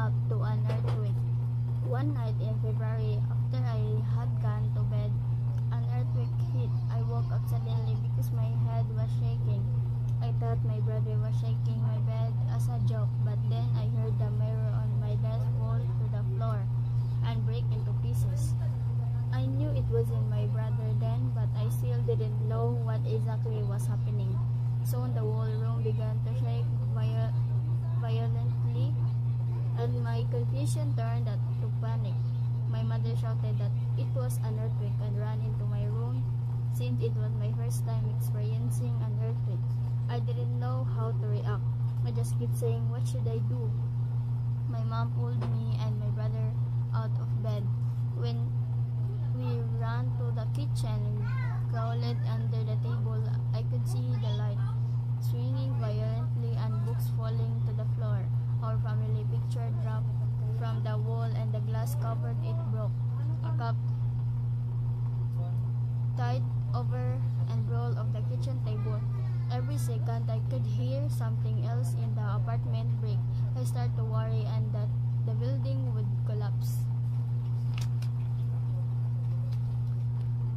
up to an earthquake. One night in February, after I had gone to bed, an earthquake hit. I woke up suddenly because my head was shaking. I thought my brother was shaking my bed as a joke, but then I heard the mirror on my desk fall to the floor and break into pieces. I knew it wasn't my brother then, but I still didn't know what exactly was happening. Soon the whole room began to shake violently, and my confusion turned to panic. My mother shouted that it was an earthquake and ran into my room. Since it was my first time experiencing an earthquake, I didn't know how to react. I just kept saying, "What should I do?" My mom pulled me and my brother out of bed. When we ran to the kitchen and crawled under the table, I could see the light swinging violently and books falling to the floor. Our family picture dropped from the wall and the glass covered it broke. A cup tied over and rolled off the kitchen table. Every second I could hear something else in the apartment break. I started to worry and that the building would collapse.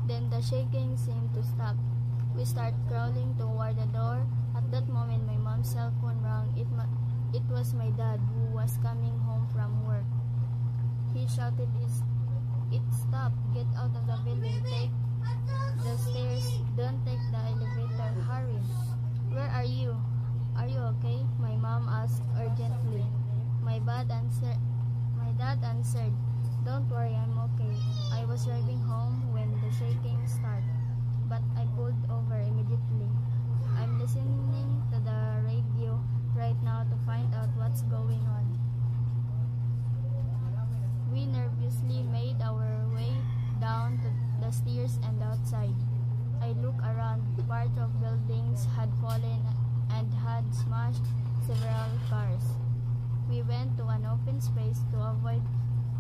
Then the shaking seemed to stop. We started crawling toward the door. At that moment, my mom's cell phone rang. It was my dad who was coming home from work. He shouted, "It stopped! Get out of the building! Take the stairs! Don't take the elevator! Hurry!" "Where are you? Are you okay?" my mom asked urgently. My dad answered, "Don't worry, I'm okay. I was driving home when the shaking started, but I pulled over immediately. I'm listening to the radio right now to find out what's going on." We nervously made our way down to the stairs and outside. I looked around. Part of buildings had fallen and had smashed several cars. We went to an open space to avoid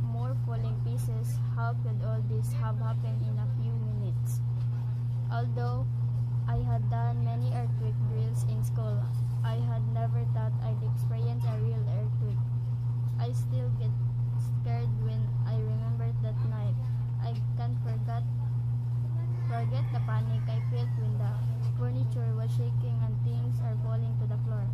more falling pieces. How could all this have happened in a few minutes? Although I had done many earthquake drills in school, I had never thought I'd experience a real earthquake. I still get scared when I remember that night. I can't forget the panic I felt when the furniture was shaking and things are falling to the floor.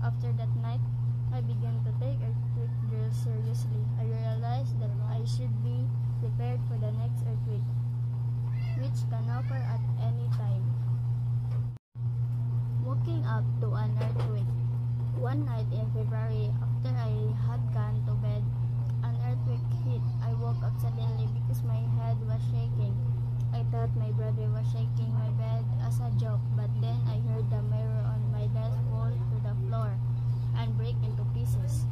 After that night, I began to take earthquake drills seriously. I realized that I should be prepared for the next earthquake, which can occur at any time. Waking up to an earthquake. One night in February, after I had gone to bed, an earthquake hit. I woke up suddenly because my head was shaking. I thought my brother was shaking my bed as a joke, but then I heard the mirror on my desk fall to the floor and break into pieces.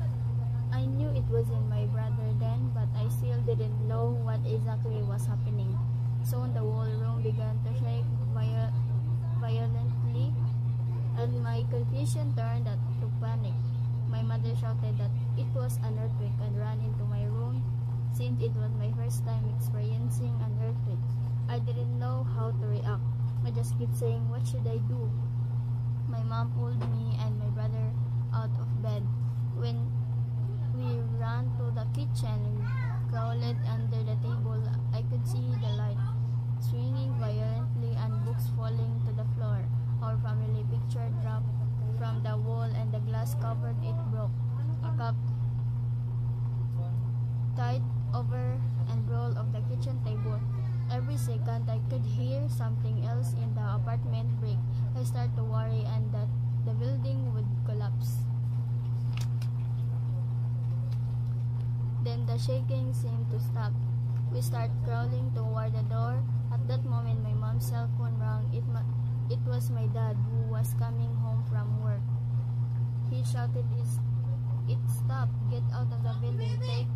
I knew it wasn't my brother then, but I still didn't know what exactly was happening. Soon the whole room began to shake violently, and my confusion turned to panic. My mother shouted that it was an earthquake and ran into my room. Since it was my first time experiencing an earthquake, I didn't know how to react. I just kept saying, "What should I do?" My mom pulled me and my brother out of bed. When we ran to the kitchen and crawled under the table, I could see the light swinging violently and books falling to the floor. Our family picture dropped from the wall and the glass covered it broke. A cup tied over and rolled off the kitchen table. Every second I could hear something else in the apartment break. I started to worry and that the building would collapse. Then the shaking seemed to stop. We started crawling toward the door. At that moment, my mom's cell phone rang. It was my dad who was coming home from work. He shouted, "It stopped! Get out of the building! Take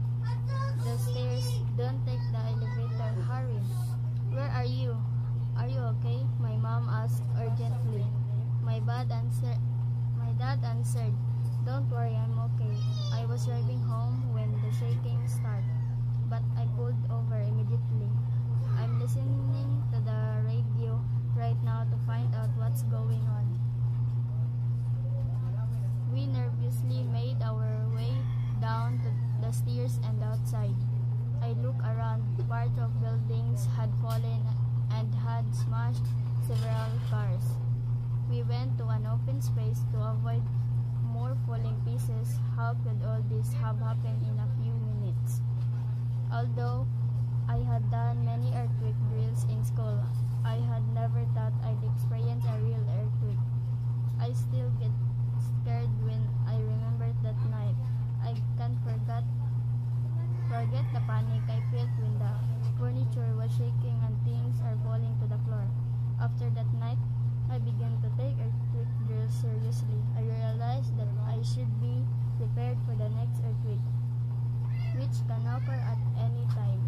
the stairs! Don't take the elevator! Hurry!" "Where are you? Are you okay?" my mom asked urgently. My dad answered, "Don't worry, I'm okay. I was driving home when the shaking started, but I pulled over immediately. I'm listening to the radio right now to find out what's going on." We nervously made our way down to this have happened in a few minutes. Although I had done many earthquake drills in school, I had never thought I'd experience a real earthquake. I still get scared when I remember that night. I can't forget the panic I felt when the furniture was shaking and things are falling to the floor. After that night, I began to take earthquake drills seriously. I realized that I should be prepared for the next earthquake, which can occur at any time.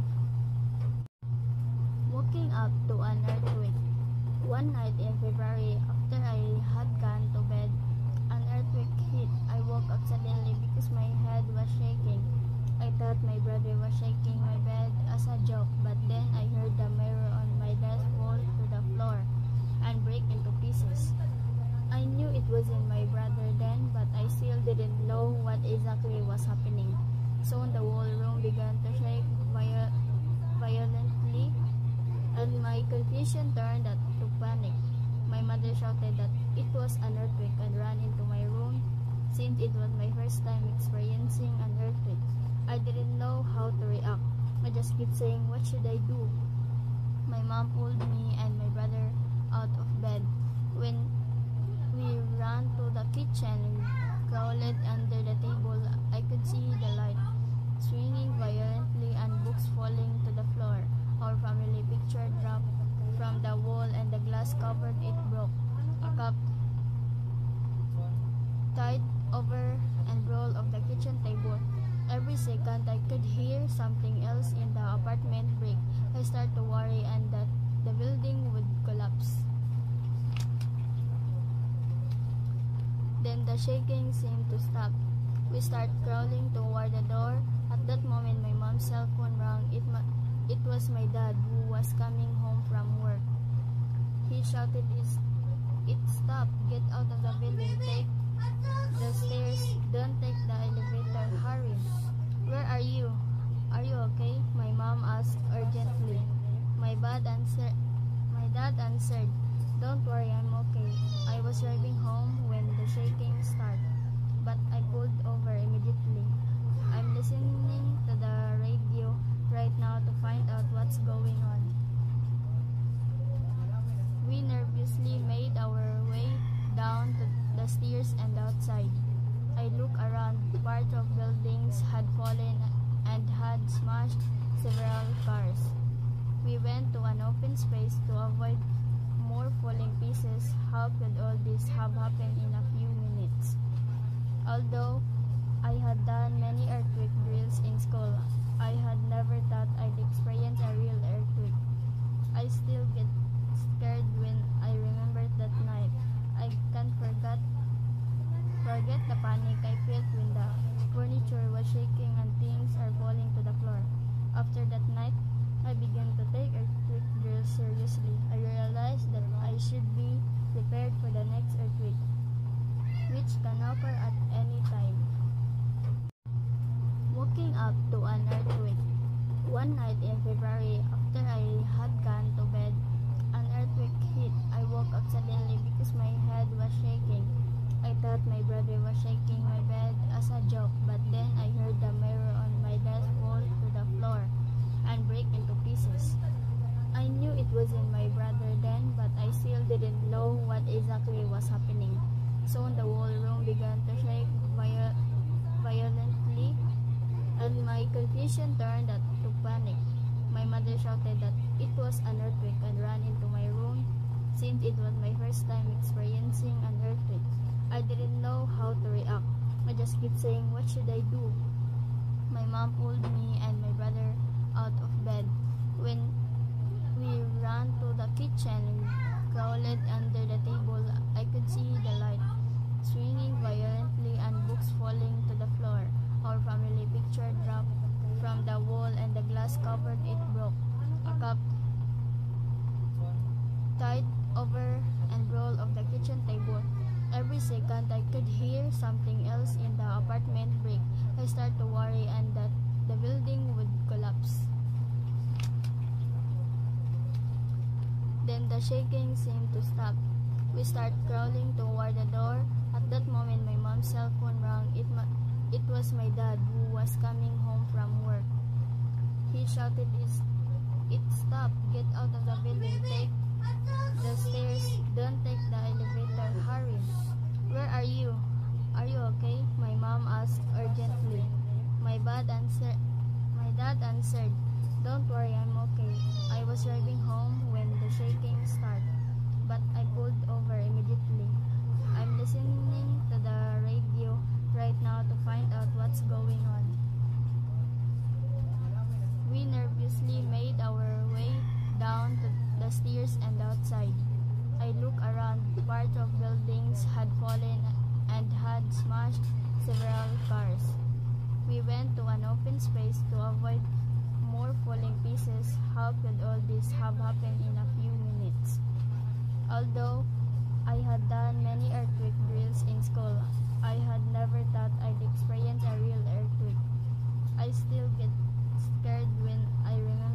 Waking up to an earthquake. One night in February, after I had gone to bed, an earthquake hit. I woke up suddenly because my head was shaking. I thought my brother was shaking my bed as a joke, but then I heard the mirror on my desk fall to the floor and break into pieces. I knew it wasn't my brother then, but I still didn't know what exactly was happening. Soon the whole room began to shake violently, and my confusion turned to panic. My mother shouted that it was an earthquake and ran into my room. Since it was my first time experiencing an earthquake, I didn't know how to react. I just kept saying, "What should I do?" My mom pulled me and my brother out of bed. When we ran to the kitchen and crawled under the table, I could see the light swinging violently and books falling to the floor. Our family picture dropped from the wall and the glass covered it broke. A cup tied over and roll of the kitchen table. Every second I could hear something else in the apartment break. I started to worry and that the building would collapse. Then the shaking seemed to stop. We started crawling toward the door. At that moment my mom's cell phone rang. It was my dad who was coming home from work. He shouted, "It stopped! Get out of the building! Take the stairs! Don't take the elevator! Hurry!" "Where are you? Are you okay?" my mom asked urgently. My dad answered, "Don't worry, I'm okay. I was driving home when the shaking started, but I pulled over immediately. I'm listening to the radio right now to find out what's going on." We nervously made our way down to the stairs and outside. I looked around. Part of buildings had fallen and had smashed several cars. We went to an open space to avoid more falling pieces. How could all this have happened in a few minutes? Although I had done many earthquake drills in school, I had never thought I'd experience a real earthquake. I still get scared when I remember that night. I can't forget the panic I felt when the furniture was shaking and things are falling to the floor. After that night, I began to take earthquake drills seriously. I realized that I should be prepared for the next earthquake, which can occur at any time. Waking up to an earthquake. One night in February, after I had gone to bed, an earthquake hit. I woke up suddenly because my head was shaking. I thought my brother was shaking my bed as a joke, but then I heard the mirror on my desk fall to the floor and break into pieces. I knew it wasn't my brother then, but I still didn't know what exactly was happening. Soon the whole room began to shake violently, and my confusion turned to panic. My mother shouted that it was an earthquake and ran into my room. Since it was my first time experiencing an earthquake, I didn't know how to react. I just kept saying, "What should I do?" My mom pulled me and my brother out of bed. When we ran to the kitchen and crawled under the table, I could see the light swinging violently and books falling to the floor. Our family picture dropped from the wall and the glass covered it broke. A cup tied over and roll of the kitchen table. Every second I could hear something else in the apartment break. I started to worry and that the building would collapse. Then the shaking seemed to stop. We started crawling toward the door. At that moment my mom's cell phone rang. It was was my dad, who was coming home from work. He shouted, It stopped! Get out of the building! Take the stairs! Don't take the elevator! Hurry! Where are you? Are you okay? My mom asked urgently. My dad answered, Don't worry, I'm okay. I was driving home when the shaking started, but I pulled over immediately. I'm listening to the radio right now to find out what's going on. We nervously made our way down to the stairs and outside. I looked around. Part of buildings had fallen and had smashed several cars. We went to an open space to avoid more falling pieces. How could all this have happened in a few minutes? Although I had done many earthquake drills in school, I had never thought I'd experience a real earthquake. I still get scared when I remember